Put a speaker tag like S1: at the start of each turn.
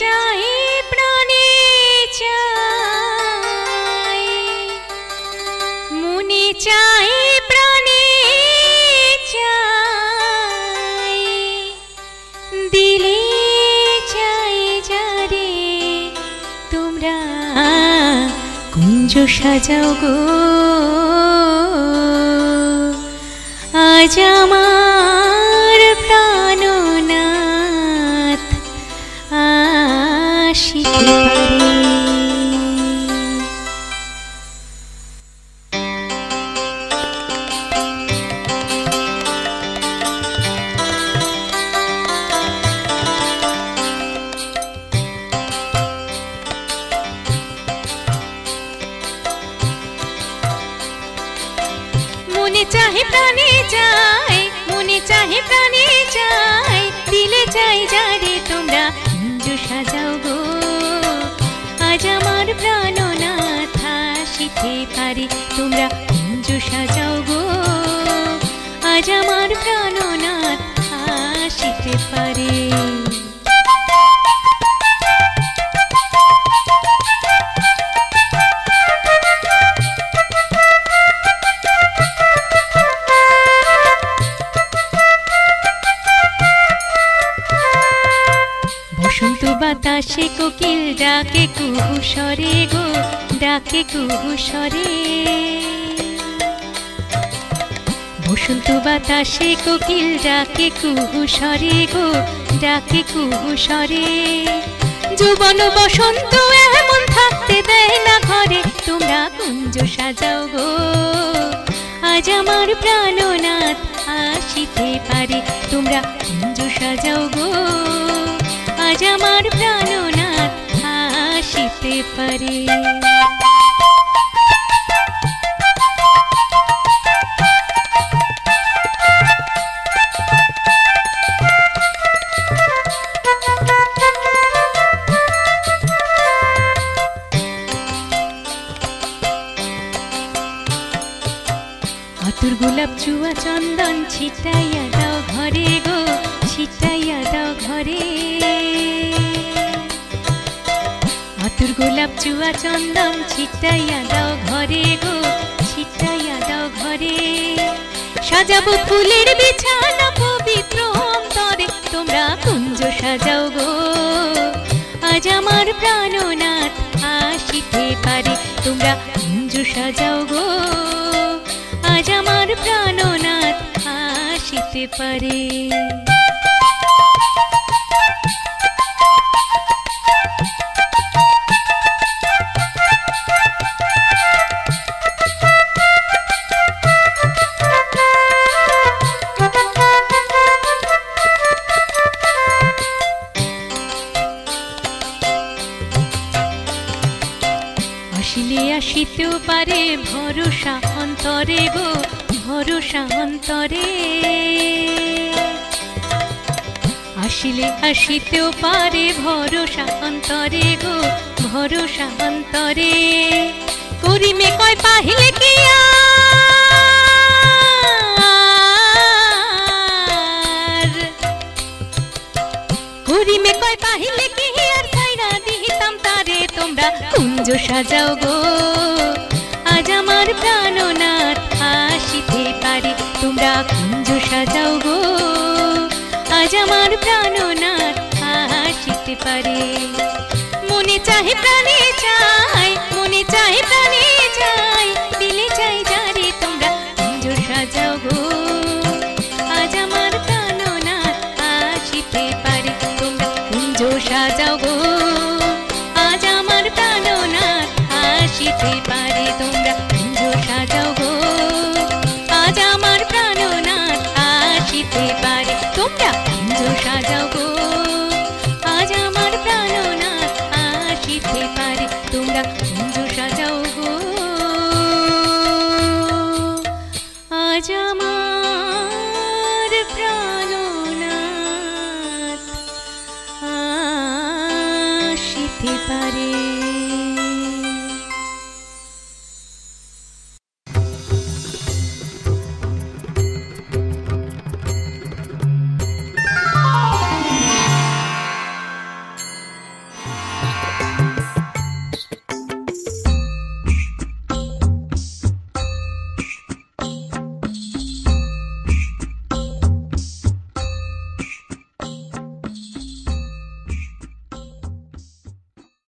S1: চাই প্রাণে চাই মনে চাই প্রাণে চাই দিলে চাই যারে তোমরা কুঞ্জ সাজাও গো আজ আমার প্রাণনাথ আসিতে পারে। মনে চাহে প্রাণে চাই মনে চাহে প্রাণে চাই দিলে চাই যারে তোমরা কুঞ্জ সাজাও গো আজ আমার প্রাণনাথ আসিতে পারে তোমরা কুঞ্জ সাজাও গো আজ আমার প্রাণনাথ আসিতে পারে। বসন্ত বাতাসে কোকিল ডাকে কুহু স্বরে গো ডাকে কুহু স্বরে বসন্ত বাতাসে কোকিল ডাকে কুহু স্বরে গো ডাকে কুহু স্বরে যৌবন বসন্ত এমন থাকতে দেয় না ঘরে তোমরা কুঞ্জ সাজাও গো আজ আমার প্রাণনাথ আসিতে পারে তোমরা কুঞ্জ সাজাও গো আজ আমার প্রাণনাথ আসিতে পারে। আতর গোলাপ চুয়া চন্দন ছিটাইয়া দাও ঘরে গো ছিটাইয়া দাও ঘরে আতর গোলাপ চুয়া চন্দন ছিটাইয়া দাও ঘরে গো ছিটাইয়া দাও ঘরে সাজাবো ফুলের বিছানা পবিত্র অন্তরে তোমরা কুঞ্জ সাজাও গো আজ আমার প্রাণনাথ আসিতে পারে তোমরা কুঞ্জ সাজাও গো আজ আমার প্রাণনাথ আসিতে পারে। আসিলে আসিতেও পারে ভরসা অন্তরে গো ভরসা অন্তরে আসিলে আসিতেও পারে ভরসা অন্তরে গো ভরসা অন্তরে করিমে কয় পাহিলে কি আর করিমে কয় পাহিলে কি আর ছাইরা দিহিতাম তারে তোমরা কুঞ্জ সাজাও গো আজ আমার প্রাণনাথ আসিতে পারে তোমরা কুঞ্জ সাজাও গো আজ আমার প্রাণনাথ আসিতে পারে। মনে চাহে প্রাণে চাই মনে চাহে প্রাণে চাই দিলে চাই